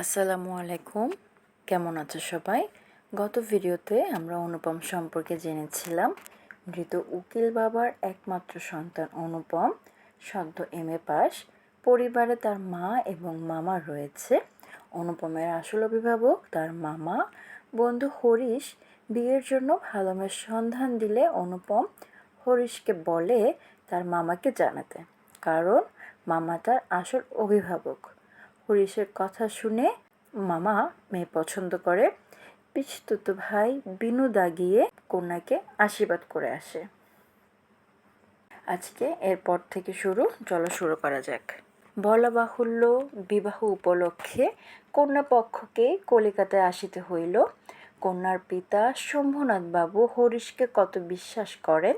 আসসালামু আলাইকুম, কেমন আছো সবাই? গত ভিডিওতে আমরা অনুপম সম্পর্কে জেনেছিলাম। মৃত উকিল বাবার একমাত্র সন্তান অনুপম, সদ্য এমএ পাস। পরিবারে তার মা এবং মামা রয়েছে। অনুপমের আসল অভিভাবক তার মামা। বন্ধু হরিশ বিয়ের জন্য ভালো মেয়ের সন্ধান দিলে অনুপম হরিশকে বলে তার মামাকে জানাতে, কারণ মামা তার আসল অভিভাবক। হরিশের কথা শুনে মামা মেয়ে পছন্দ করে। পিসতুত ভাই বিনু দাগিয়ে কন্যাকে আশীর্বাদ করে আসে। আজকে এরপর থেকে চলো শুরু করা যাক। বলা বাহুল্য, বিবাহ উপলক্ষে কন্যা পক্ষকে কলিকাতায় আসিতে হইল। কন্যার পিতা শম্ভুনাথ বাবু হরিশকে কত বিশ্বাস করেন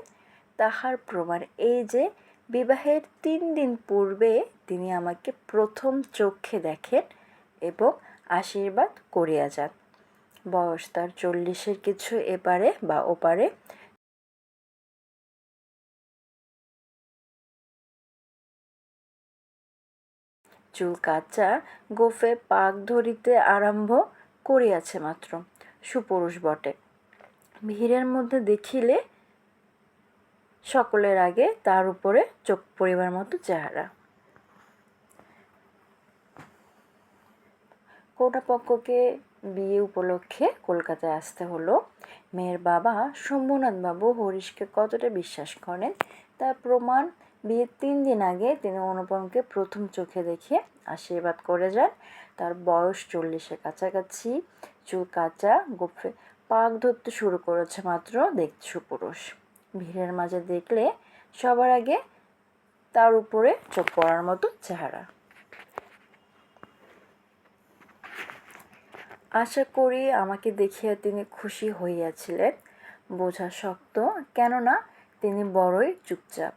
তাহার প্রমাণ এই যে, বিবাহের 3 দিন পূর্বে তিনি আমাকে প্রথম চক্ষে দেখেন এবং আশীর্বাদ করিয়া যান। বয়স তার 40-এর কিছু এপারে বা ওপারে। চুল কাঁচা, গোফে পাক ধরিতে আরম্ভ করিয়াছে মাত্র। সুপুরুষ বটে। ভিড়ের মধ্যে দেখিলে সকলের আগে তার উপরে চোখ পড়িবার মতো চেহারা। কন্যাপক্ষকে বিয়ে উপলক্ষে কলকাতায় আসতে হলো। মেয়ের বাবা শম্ভুনাথ বাবু হরিশকে কতটা বিশ্বাস করেন তার প্রমাণ বিয়ের 3 দিন আগে তিনি অনুপমকে প্রথম চোখে দেখে আশীর্বাদ করে যান। তার বয়স 40-এর কাছাকাছি, চুল কাঁচা, গোফে পাক ধরতে শুরু করেছে মাত্র, দেখতে সুপুরুষ। ভিড়ের মাঝে দেখলে সবার আগে তার উপরে চোখ পড়ার মতো চেহারা। আশা করি আমাকে দেখিয়া তিনি খুশি হইয়াছিলেন। বোঝা শক্ত, কেননা তিনি বড়ই চুপচাপ।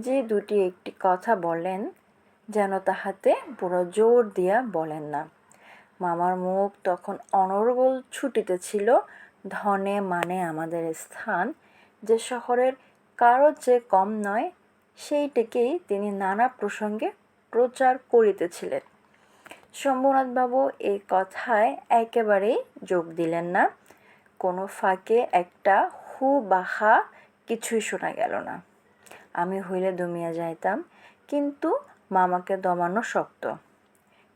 যে দুটি একটি কথা বলেন যেন তাহাতে পুরো জোর দিয়া বলেন না। মামার মুখ তখন অনর্গল ছুটিতেছিল। ধনে মানে আমাদের স্থান যে শহরের কারো চেয়ে কম নয়, সেইটিকেই তিনি নানা প্রসঙ্গে প্রচার করিতেছিলেন। শম্ভুনাথবাবু এই কথায় একেবারেই যোগ দিলেন না। কোনো ফাঁকে একটা হু বা হা কিছুই শোনা গেল না। আমি হইলে দমিয়া যাইতাম, কিন্তু মামাকে দমানো শক্ত।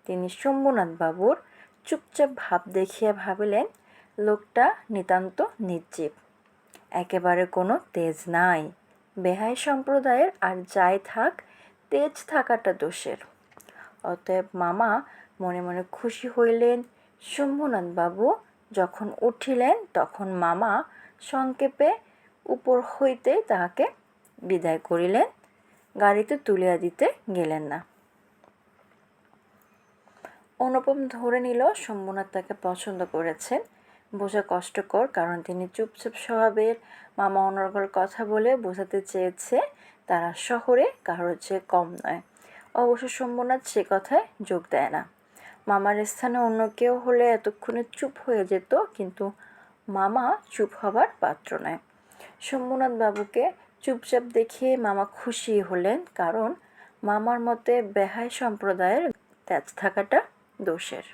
তিনি শম্ভুনাথবাবুর চুপচাপ ভাব দেখিয়া ভাবিলেন লোকটা নিতান্ত নির্জীব, একেবারে কোনো তেজ নাই। বেহাই সম্প্রদায়ের আর যাই থাক, তেজ থাকাটা দোষের। অতএব মামা মনে মনে খুশি হইলেন। শম্ভুনাথবাবু যখন উঠিলেন তখন মামা সংক্ষেপে উপর হইতে তাহাকে বিদায় করিলেন, গাড়িতে তুলিয়া দিতে গেলেন না। অনুপম ধরে নিল শম্ভুনাথ তাকে পছন্দ করেছেন। বোঝা কষ্টকর, কারণ তিনি চুপচাপ স্বভাবের। মামা অনর্গল কথা বলে বোঝাতে চেয়েছে তারা শহরে কারোর চেয়ে কম নয়। অবশ্য শম্ভুনাথ সে কথায় যোগ দেয় না। মামার স্থানে অন্য কেউ হলে এতক্ষণে চুপ হয়ে যেত, কিন্তু মামা চুপ হবার পাত্র নয়। শম্ভুনাথ বাবুকে চুপচাপ দেখে মামা খুশি হলেন, কারণ মামার মতে বেহাই সম্প্রদায়ের তেজ থাকাটা দোষের।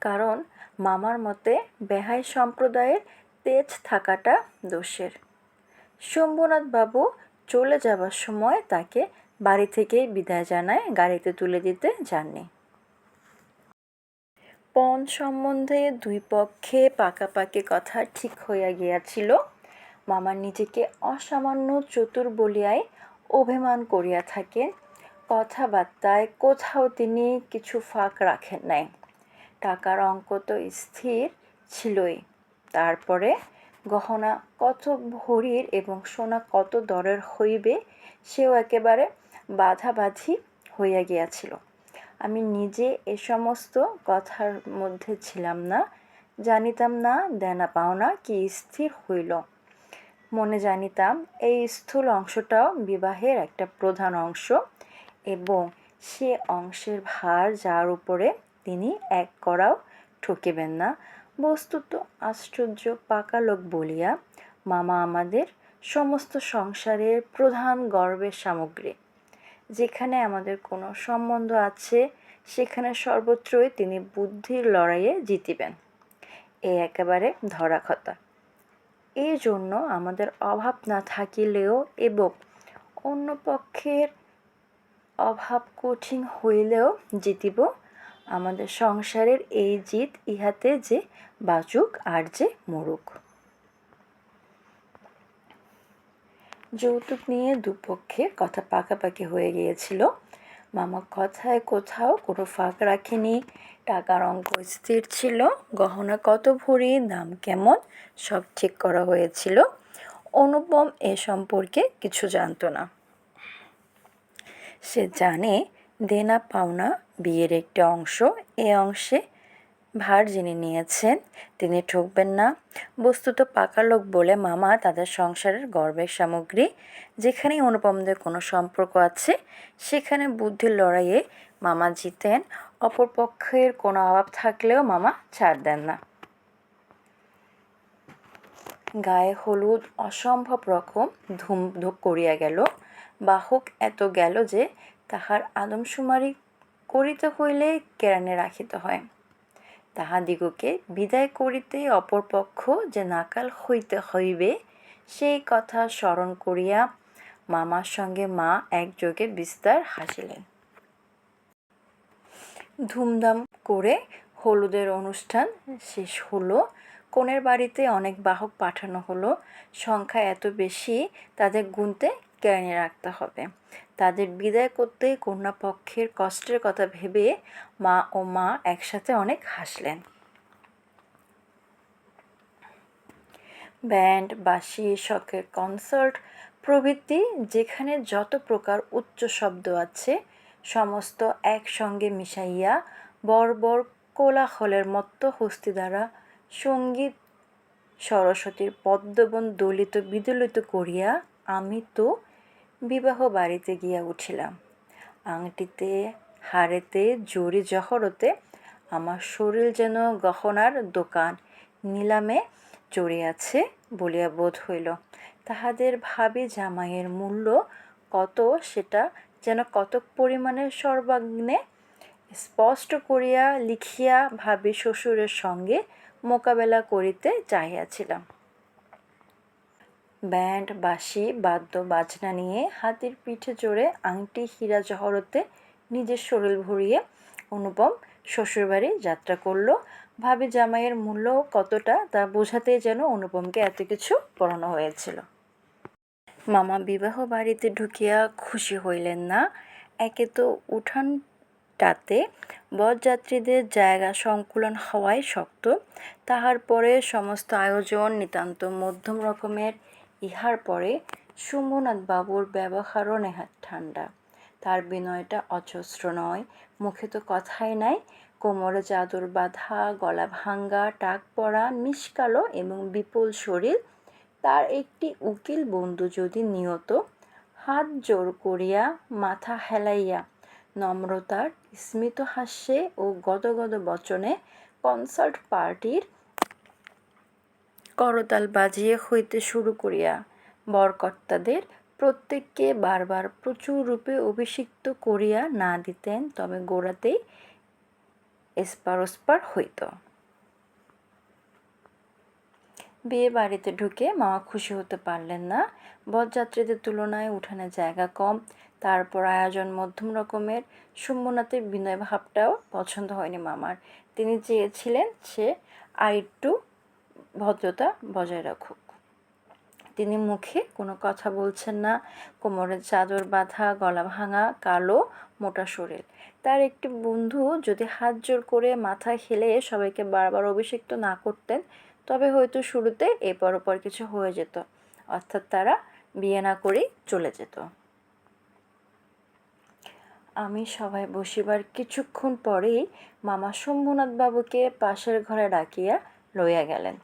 কারণ মামার মতে বেহাই সম্প্রদায়ের তেজ থাকাটা দোষের। শম্ভুনাথ বাবু চলে যাবার সময় তাকে বাড়ি থেকেই বিদায় জানায়, গাড়িতে তুলে দিতে যাননি। পণ সম্বন্ধে দুই পক্ষে পাকাপাকি কথা ঠিক হইয়া গিয়াছিল। মামা নিজেকে অসামান্য চতুর বলিয়াই অভিমান করিয়া থাকেন। কথাবার্তায় কোথাও তিনি কিছু ফাঁক রাখেন নাই। টাকার অঙ্ক তো স্থির ছিলই, তারপরে গহনা কত ভরির এবং সোনা কত দরের হইবে সেও একেবারে বাঁধাবাঁধি হইয়া গিয়াছিল। আমি নিজে এ সমস্ত কথার মধ্যে ছিলাম না, জানিতাম না দেনা পাওনা কি স্থির হইল। মনে জানিতাম এই স্থূল অংশটাও বিবাহের একটা প্রধান অংশ, এবং সে অংশের ভার যার উপরে তিনি এক করাও ঠকিবেন না। বস্তুত আশ্চর্য পাকা লোক বলিয়া মামা আমাদের সমস্ত সংসারের প্রধান গর্বের সামগ্রী। যেখানে আমাদের কোনো সম্বন্ধ আছে সেখানে সর্বত্রই তিনি বুদ্ধির লড়াইয়ে জিতিবেন, এ একেবারে ধরা কথা। এই জন্য আমাদের অভাব না থাকিলেও এবং অন্য পক্ষের অভাব কঠিন হইলেও জিতিব। আমাদের সংসারের এই জিত ইহাতে যে বাঁচুক আর যে মরুক। যৌতুক নিয়ে দুপক্ষে কথা পাকাপাকি হয়ে গিয়েছিল। মামা কথায় কোথাও কোনো ফাঁক রাখেনি। টাকার অঙ্ক স্থির ছিল, গহনা কত ভরি, দাম কেমন, সব ঠিক করা হয়েছিল। অনুপম এ সম্পর্কে কিছু জানত না। সে জানে দেনা পাওনা বিয়ের একটি অংশ, এ অংশে ভার যিনি নিয়েছেন তিনি ঠকবেন না। বস্তুত পাকা লোক বলে মামা তাদের সংসারের গর্বের সামগ্রী। যেখানেই অনুপমদের কোনো সম্পর্ক আছে সেখানে বুদ্ধির লড়াইয়ে মামা জিতেন। অপর পক্ষের কোনো অভাব থাকলেও মামা ছাড় দেন না। গায়ে হলুদ অসম্ভব রকম ধুমধুক করিয়া গেল। বাহক এত গেল যে তাহার আদমশুমারি করিতে হইলে কেরানে রাখিতে হয়। তাহাদিগকে বিদায় করিতে অপর পক্ষ যে নাকাল হইতে হইবে সেই কথা স্মরণ করিয়া মামার সঙ্গে মা একযোগে বিস্তার হাসিলেন। ধুমধাম করে হলুদের অনুষ্ঠান শেষ হলো। কনের বাড়িতে অনেক বাহক পাঠানো হলো। সংখ্যা এত বেশি তাদের গুনতে কেরানি রাখতে হবে। তাদের বিদায় করতে কন্যা পক্ষের কষ্টের কথা ভেবে মা একসাথে অনেক হাসলেন। ব্যান্ড, বাঁশি, শখের কনসার্ট প্রভৃতি যেখানে যত প্রকার উচ্চ শব্দ আছে সমস্ত একসঙ্গে মিশাইয়া বর্বর কোলাহলের মত্ত হস্তি দ্বারা সঙ্গীত সরস্বতীর পদ্মবন দলিত বিদলিত করিয়া আমি তো বিবাহ বাড়িতে গিয়া উঠিলাম। আংটিতে, হাড়েতে, জরি জহরতে আমার শরীর যেন গহনার দোকান নিলামে চড়িয়াছে বলিয়া বোধ হইল। তাহাদের ভাবি জামাইয়ের মূল্য কত সেটা যেন কতক পরিমাণে সর্বাগ্নে স্পষ্ট করিয়া লিখিয়া ভাবি শ্বশুরের সঙ্গে মোকাবেলা করিতে চাহিয়াছিলাম। ব্যান্ড, বাঁশি, বাদ্য বাজনা নিয়ে হাতির পিঠে চড়ে আংটি হীরা জহরতে নিজের শরীর ভরিয়ে অনুপম শ্বশুরবাড়ি যাত্রা করল। ভাবি জামাইয়ের মূল্য কতটা তা বোঝাতেই যেন অনুপমকে এত কিছু পড়ানো হয়েছিল। মামা বিবাহ বাড়িতে ঢুকিয়া খুশি হইলেন না। একে তো উঠানটাতে বরযাত্রীদের জায়গা সংকুলন হওয়াই শক্ত, তাহার পরে সমস্ত আয়োজন নিতান্ত মধ্যম রকমের। ইহার পরে শম্ভুনাথবাবুর ব্যবহারও নেহাত ঠান্ডা। তার বিনয়টা অজস্র নয়, মুখে তো কথাই নাই। কোমরে চাদর বাঁধা, গলা ভাঙ্গা, টাক পরা, মিশকালো এবং বিপুল শরীর। তার একটি উকিল বন্ধু যদি নিয়ত হাত জোর করিয়া মাথা হেলাইয়া নম্রতার স্মিত হাস্যে ও গদগদ বচনে কনসার্ট পার্টির করতাল বাজিয়ে হইতে শুরু করিয়া বরকর্তাদের প্রত্যেককে বারবার প্রচুর রূপে অভিষিক্ত করিয়া না দিতেন তবে গোড়াতেই এসপার হইত। বিয়ে বাড়িতে ঢুকে মামা খুশি হতে পারলেন না। বরযাত্রীদের তুলনায় উঠানে জায়গা কম, তারপর আয়োজন মধ্যম রকমের। শম্ভুনাথের বিনয় ভাবটাও পছন্দ হয়নি মামার। তিনি চেয়েছিলেন সে আরেকটু ভদ্রতা বজায় রাখুক। তিনি মুখে কোনো কথা বলছেন না। কোমরে চাদর বাঁধা, গলা ভাঙা, কালো মোটা শরীর। তার একটি বন্ধু যদি হাত জোর করে মাথা হেলে সবাইকে বারবার অভিষিক্ত না করতেন তবে হয়তো শুরুতে এপর ওপর কিছু হয়ে যেত, অর্থাৎ তারা বিয়ে না করেই চলে যেত। আমি সভায় বসিবার কিছুক্ষণ পরেই মামা শম্ভুনাথবাবুকে পাশের ঘরে ডাকিয়া লইয়া গেলেন।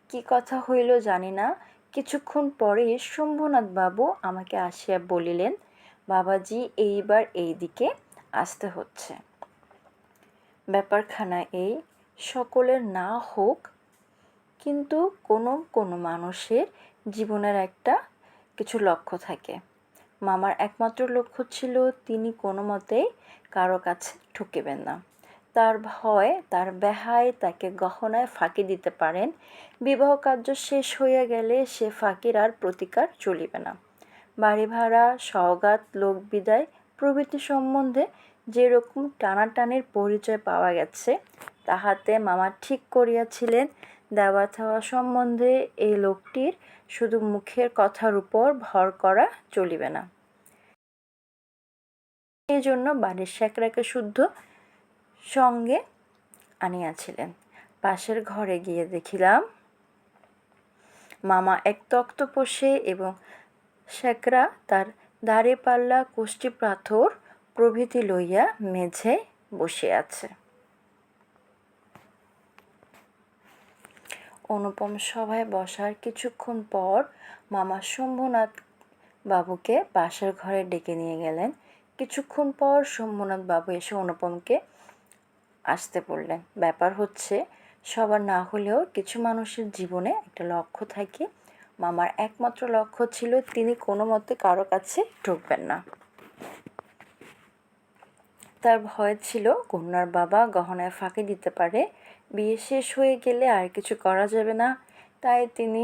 কি কথা হইল জানি না। কিছুক্ষণ পরেই শম্ভুনাথবাবু আমাকে আসিয়া বলিলেন, বাবাজি এইবার এই দিকে আসতে হচ্ছে। ব্যাপারখানা এই, সকলের না হোক কিন্তু কোনো কোনো মানুষের জীবনের একটা কিছু লক্ষ্য থাকে। মামার একমাত্র লক্ষ্য ছিল তিনি কোনো মতেই কারো কাছে ঠকিবেন না। তার ভয় তার বেহায় তাকে গহনায় ফাঁকি দিতে পারেন। বিবাহ কার্য শেষ হইয়া গেলে সে ফাঁকির আর প্রতিকার চলিবে না। বাড়ি ভাড়া, সওগাত, লোকবিদায় প্রভৃতি সম্বন্ধে যেরকম টানাটানির পরিচয় পাওয়া গেছে, তাহাতে মামা ঠিক করিয়াছিলেন দেওয়া থাওয়া সম্বন্ধে এই লোকটির শুধু মুখের কথার উপর ভর করা চলিবে না। এই জন্য বাড়ির শেখরাকে শুদ্ধ সঙ্গে আনিয়াছিলেন। পাশের ঘরে গিয়ে দেখিলাম মামা এক তক্তপোষে এবং শেখরা তার দাঁড়িপাল্লা, কোষ্ঠী পাথর প্রভৃতি লইয়া মেঝেয় বসিয়া আছে। অনুপম সভায় বসার কিছুক্ষণ পর মামা শম্ভুনাথ বাবুকে পাশের ঘরে ডেকে নিয়ে গেলেন। কিছুক্ষণ পর শম্ভুনাথ বাবু এসে অনুপমকে আসতে বললেন। ব্যাপার হচ্ছে, সবার না হলেও কিছু মানুষের জীবনে একটা লক্ষ্য থাকে। মামার একমাত্র লক্ষ্য ছিল তিনি কোনো মতে কারো কাছে ঠকবেন না। তার ভয় ছিল কন্যার বাবা গহনায় ফাঁকি দিতে পারে, বিয়ে শেষ হয়ে গেলে আর কিছু করা যাবে না। তাই তিনি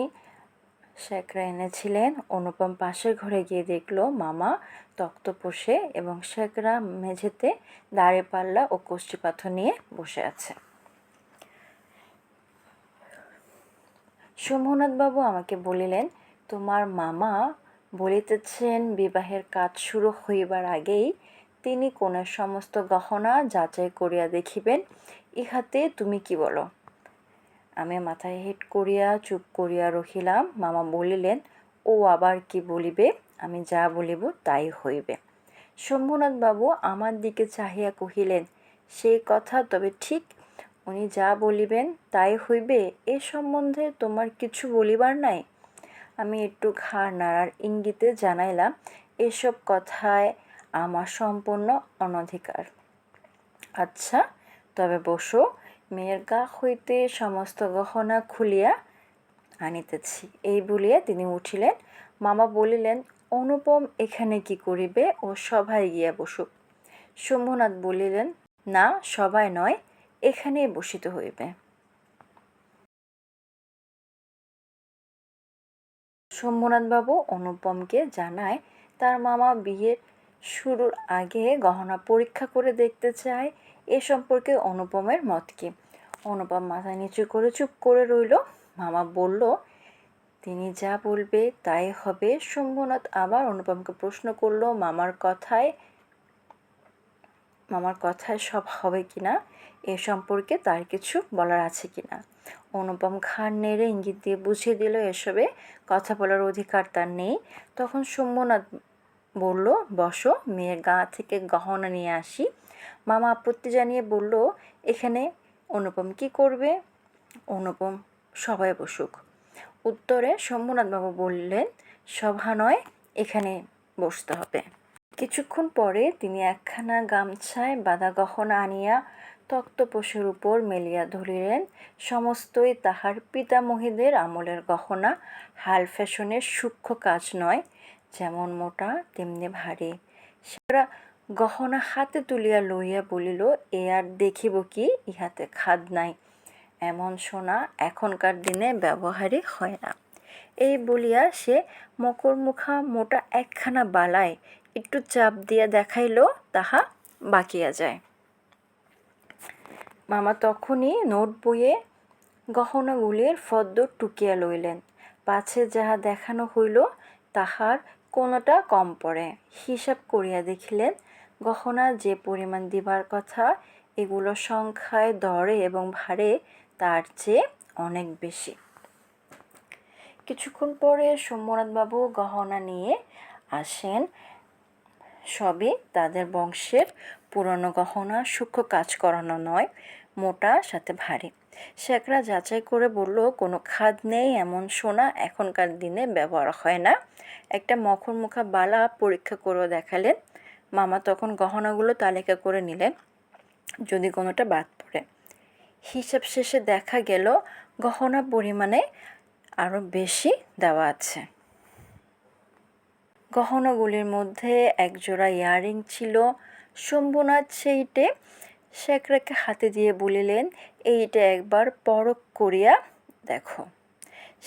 শেখরা এনেছিলেন। অনুপম পাশের ঘরে গিয়ে দেখল মামা তক্তপোষে এবং শেখরা মেঝেতে দাঁড়িপাল্লা ও কোষ্ঠী পাথর নিয়ে বসে আছে। শম্ভুনাথবাবু আমাকে বলিলেন, তোমার মামা বলিতেছেন বিবাহের কাজ শুরু হইবার আগেই তিনি কনের সমস্ত গহনা যাচাই করিয়া দেখিবেন। ইহাতে তুমি কি বলো? আমি মাথায় হেঁট করিয়া চুপ করিয়া রহিলাম। মামা বলিলেন, ও আবার কি বলিবে? আমি যা বলিব তাই হইবে। শম্ভুনাথবাবু আমার দিকে চাহিয়া কহিলেন, সেই কথা তবে ঠিক? উনি যা বলিবেন তাই হইবে, এ সম্বন্ধে তোমার কিছু বলিবার নাই? আমি একটু ঘাড় নাড়ার ইঙ্গিতে জানাইলাম, এসব কথায় আমার সম্পূর্ণ অনধিকার। আচ্ছা, তবে বসো, মেয়ের গা হইতে সমস্ত গহনা খুলিয়া আনিতেছি। এই বলিয়া তিনি উঠিলেন। মামা বলিলেন, অনুপম এখানে কি করিবে? ও সভায় গিয়া বসুক। শম্ভুনাথ বলিলেন, না, সভায় নয়, এখানেই বসিতে হইবে। শম্ভুনাথবাবু অনুপমকে জানায় তার মামা বিয়ের শুরুর আগে গহনা পরীক্ষা করে দেখতে চায়। এ সম্পর্কে অনুপমের মত কি? অনুপম মাথা নিচু করে চুপ করে রইল। মামা বলল, তিনি যা বলবে তাই হবে। শম্ভুনাথ আবার অনুপমকে প্রশ্ন করল, মামার কথায় সব হবে কিনা, এ সম্পর্কে তার কিছু বলার আছে কিনা? অনুপম ঘাড় নেড়ে ইঙ্গিত দিয়ে বুঝিয়ে দিল এসবে কথা বলার অধিকার তার নেই। তখন শম্ভুনাথ বলল, বসো, মেয়ের গা থেকে গহনা নিয়ে আসি। মামা আপত্তি জানিয়ে বলল, এখানে অনুপম কি করবে? অনুপম সবাই বসুক। উত্তরে শম্ভুনাথবাবু বললেন, সভা নয়, এখানে বসতে হবে। কিছুক্ষণ পরে তিনি একখানা গামছায় বাঁধা গহনা আনিয়া তক্তপোষের উপর মেলিয়া ধরিলেন। সমস্তই তাহার পিতামহীদের আমলের গহনা, হাল ফ্যাশনের সূক্ষ্ম কাজ নয়, যেমন মোটা তেমনি ভারী। সেরা গহনা হাতে তুলিয়া লইয়া বলিল, এ আর দেখিব কি, ইহাতে খাদ নাই, এমন সোনা এখনকার দিনে ব্যবহারই হয় না। এই বলিয়া সে মকরমুখা মোটা একখানা বালায় একটু চাপ দিয়া দেখাইল, তাহা বাকিয়া যায়। মামা তখনই নোট বইয়ে গহনাগুলির ফদ্দ টুকিয়া লইলেন। পাছে যাহা দেখানো হইল তাহার কোনোটা কম পড়ে। হিসাব করিয়া দেখিলেন, গহনা যে পরিমাণ দিবার কথা, এগুলো সংখ্যায়, দরে এবং ভারে তার চেয়ে অনেক বেশি। কিছুক্ষণ পরে শম্ভুনাথবাবু গহনা নিয়ে আসেন। সবই তাদের বংশের পুরনো গহনা, সূক্ষ্ম কাজ করানো নয়, মোটা সাথে ভারী। শেখরা যাচাই করে বলল, কোনো খাদ নেই, এমন সোনা এখনকার দিনে ব্যবহার হয় না। একটা মকরমুখা বালা পরীক্ষা করেও দেখালেন। মামা তখন গহনাগুলো তালিকা করে নিলেন, যদি কোনোটা বাদ পড়ে। হিসাব শেষে দেখা গেল গহনা পরিমাণে আরও বেশি দেওয়া আছে। গহনাগুলির মধ্যে একজোড়া ইয়াররিং ছিল। শম্ভুনাথ সেইটে শেখরাকে হাতে দিয়ে বলিলেন, এইটা একবার পরখ করিয়া দেখো।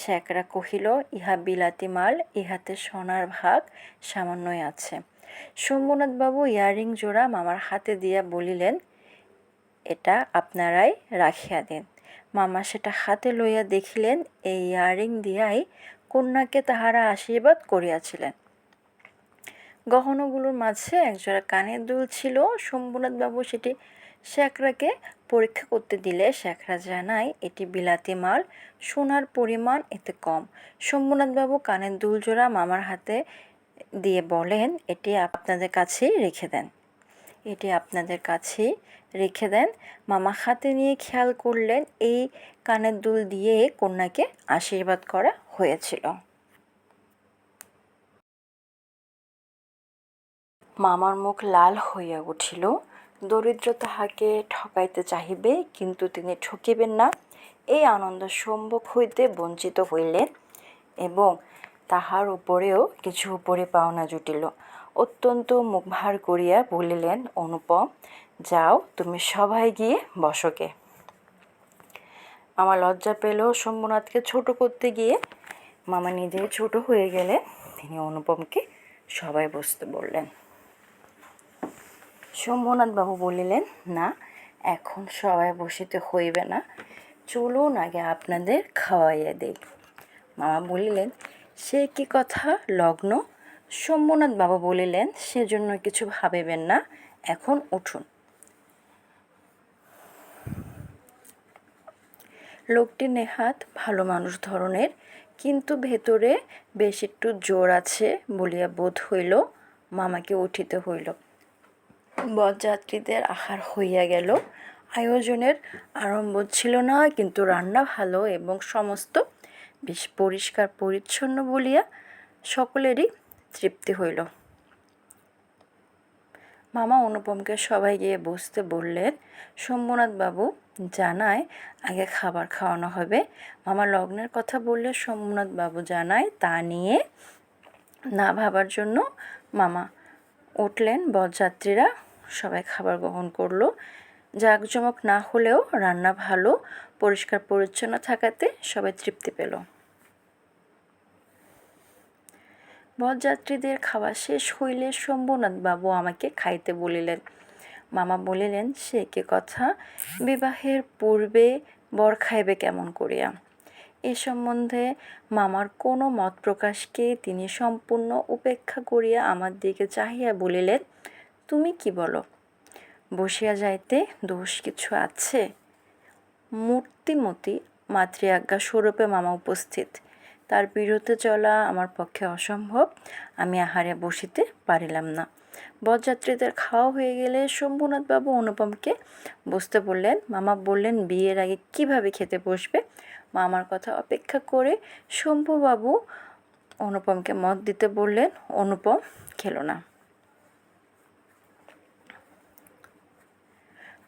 শেখরা কহিল, ইহা বিলাতি মাল, ইহাতে সোনার ভাগ সামান্যই আছে। শম্ভুনাথবাবু ইয়াররিং জোড়া মামার হাতে দিয়া বলিলেন, এটা আপনারাই রাখিয়া দিন। মামা সেটা হাতে লইয়া দেখিলেন, এই ইয়াররিং দিয়াই কন্যাকে তাহারা আশীর্বাদ করিয়াছিলেন। গহনাগুলোর মাঝে একজোড়া কানের দুল ছিল। শম্ভুনাথবাবু সেটি শেখরাকে পরীক্ষা করতে দিলে শেখরা জানায়, এটি বিলাতি মাল, সোনার পরিমাণ এতে কম। শম্ভুনাথবাবু কানের দুল জোড়া মামার হাতে দিয়ে বলেন, এটি আপনাদের কাছেই রেখে দেন, এটি আপনাদের কাছেই রেখে দেন। মামা হাতে নিয়ে খেয়াল করলেন, এই কানের দুল দিয়ে কন্যাকে আশীর্বাদ করা হয়েছিল। মামার মুখ লাল হইয়া উঠিল। দরিদ্র তাহাকে ঠকাইতে চাহিবে, কিন্তু তিনি ঠকিবেন না, এই আনন্দ সম্ভোগ হইতে বঞ্চিত হইলেন এবং তাহার উপরেও কিছু উপরে পাওনা জুটিল। অত্যন্ত মুখ ভার করিয়া বলিলেন, অনুপম, যাও তুমি সবাই গিয়ে বসকে। মামা লজ্জা পেল শম্ভুনাথকে ছোট করতে গিয়ে। মামা নিজেই ছোট হয়ে গেলে তিনি অনুপমকে সবাই বসতে বললেন। শম্ভুনাথবাবু বলিলেন, না, এখন সবাই বসিতে হইবে না, চলুন আগে আপনাদের খাওয়াইয়া দেই। মামা বলিলেন, সে কি কথা লগ্ন? শম্ভুনাথবাবু বলিলেন, সেজন্য কিছু ভাবিবেন না, এখন উঠুন। লোকটি নেহাত ভালো মানুষ ধরনের, কিন্তু ভেতরে বেশ একটু জোর আছে বলিয়া বোধ হইল। মামাকে উঠিতে হইল। বরযাত্রীদের আহার হইয়া গেল। আয়োজনের আরম্ভ ছিল না, কিন্তু রান্না ভালো এবং সমস্ত বেশ পরিষ্কার পরিচ্ছন্ন বলিয়া সকলেরই তৃপ্তি হইল। মামা অনুপমকে সবাই গিয়ে বসতে বললেন। শম্ভুনাথবাবু জানায় আগে খাবার খাওয়ানো হবে। মামা লগ্নের কথা বললে শম্ভুনাথবাবু জানায় তা নিয়ে না ভাবার জন্য মামা উঠলেন। বরযাত্রীরা সবাই খাবার গ্রহণ করলো। জাঁকজমক না হলেও রান্না ভালো, পরিষ্কার পরিচ্ছন্ন থাকাতে সবাই তৃপ্তি পেল। বরযাত্রীদের খাওয়া শেষ হইলে শম্ভুনাথবাবু আমাকে খাইতে বলিলেন। মামা বলিলেন, সে কি কথা, বিবাহের পূর্বে বর খাইবে কেমন করিয়া? এ সম্বন্ধে মামার কোনো মত প্রকাশকে তিনি সম্পূর্ণ উপেক্ষা করিয়া আমার দিকে চাহিয়া বলিলেন, তুমি কি বলো, বসিয়া যাইতে দোষ কিছু আছে? মূর্তিমতী মাতৃআজ্ঞা স্বরূপে মামা উপস্থিত, তার বিরুদ্ধে চলা আমার পক্ষে অসম্ভব, আমি আহারে বসিতে পারিলাম না। বরযাত্রীদের খাওয়া হয়ে গেলে শম্ভুনাথবাবু অনুপমকে বসতে বললেন। মামা বললেন, বিয়ের আগে কিভাবে খেতে বসবে? মামার কথা অপেক্ষা করে শম্ভুবাবু অনুপমকে মত দিতে বললেন। অনুপম খেলো না।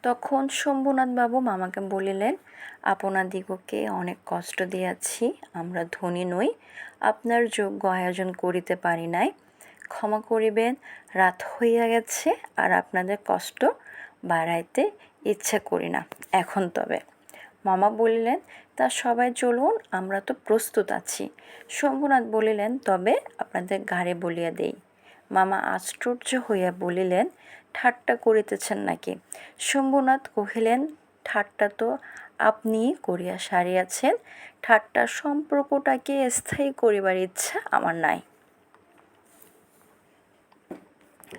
তখন শম্ভুনাথবাবু মামাকে বলিলেন, আপনাদিগকে অনেক কষ্ট দিয়াছি, আমরা ধনী নই, আপনার যোগ্য আয়োজন করিতে পারি নাই, ক্ষমা করিবেন, রাত হইয়া গেছে, আর আপনাদের কষ্ট বাড়াইতে ইচ্ছা করি না, এখন তবে। মামা বলিলেন, তা সবাই চলুন, আমরা তো প্রস্তুত আছি। শম্ভুনাথ বলিলেন, তবে আপনাদের গাড়ি বলিয়া দেই। মামা আশ্চর্য হইয়া বলিলেন, ঠাট্টা করিতেছেন নাকি? শম্ভুনাথ কহিলেন, ঠাট্টা তো আপনিই করিয়া সারিয়াছেন, ঠাট্টার সম্পর্কটাকে স্থায়ী করিবার ইচ্ছা আমার নাই।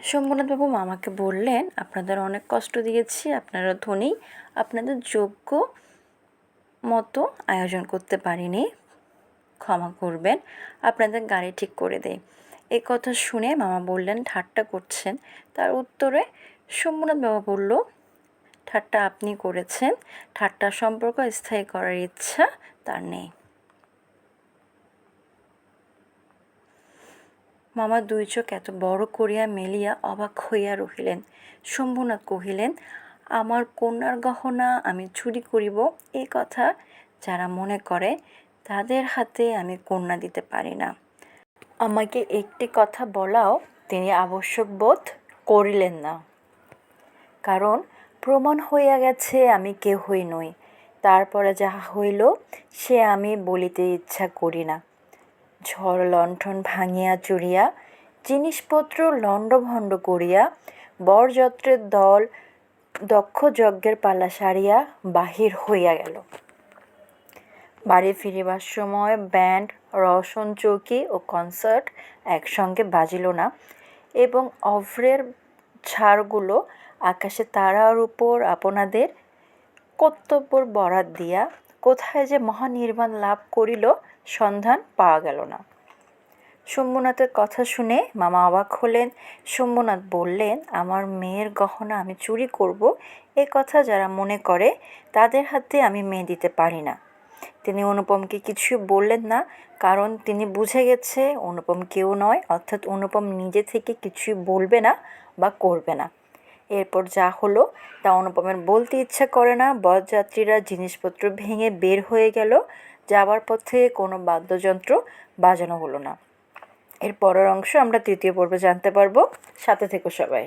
শম্ভুনাথবাবু মামাকে বললেন, আপনাদের অনেক কষ্ট দিয়েছি, আপনারা ধনী, আপনাদের যোগ্য মতো আয়োজন করতে পারিনি, ক্ষমা করবেন, আপনাদের গাড়ি ঠিক করে দেয়। এই কথা শুনে মামা বললেন, ঠাট্টা করছেন? তার উত্তরে শম্ভুনাথবাবু বলল, ঠাট্টা আপনি করেছেন, ঠাট্টার সম্পর্ক স্থায়ী করার ইচ্ছা তার নেই। মামা দুই চোখ এত বড় করিয়া মেলিয়া অবাক হইয়া রহিলেন। শম্ভুনাথ কহিলেন, আমার কন্যার গহনা আমি চুরি করিব, এই কথা যারা মনে করে তাদের হাতে আমি কন্যা দিতে পারি না। আমাকে একটি কথা বলাও তিনি আবশ্যক বোধ করিলেন না, কারণ প্রমাণ হইয়া গেছে আমি কেহই নই। তারপরে যাহা হইল সে আমি বলিতে ইচ্ছা করি না। ঝড় লণ্ঠন ভাঙিয়া চুরিয়া, জিনিসপত্র লণ্ডভণ্ড করিয়া, বরযাত্রের দল দক্ষ যজ্ঞের পালা সারিয়া বাহির হইয়া গেল। বাড়ি ফিরিবার সময় ব্যান্ড, রওশন চৌকি ও কনসার্ট একসঙ্গে বাজিল না, এবং অভ্রের ঝাড়গুলো আকাশে তারার উপর আপনাদের কর্তব্যর বরাত দিয়া কোথায় যে মহানির্বাণ লাভ করিল সন্ধান পাওয়া গেল না। শম্ভুনাথের কথা শুনে মামা অবাক হলেন। শম্ভুনাথ বললেন, আমার মেয়ের গহনা আমি চুরি করব এ কথা যারা মনে করে তাদের হাতে আমি মেয়ে দিতে পারি না। তিনি অনুপমকে কিছু বললেন না, কারণ তিনি বুঝে গেছে অনুপম কেউ নয়, অর্থাৎ অনুপম নিজে থেকে কিছুই বলবে না বা করবে না। এরপর যা হলো তা অনুপমের বলতে ইচ্ছা করে না। বরযাত্রীরা জিনিসপত্র ভেঙে বের হয়ে গেল। যাবার পথে কোনো বাদ্যযন্ত্র বাজানো হলো না। এর পরের অংশ আমরা তৃতীয় পর্বে জানতে পারবো। সাথে থেকো সবাই।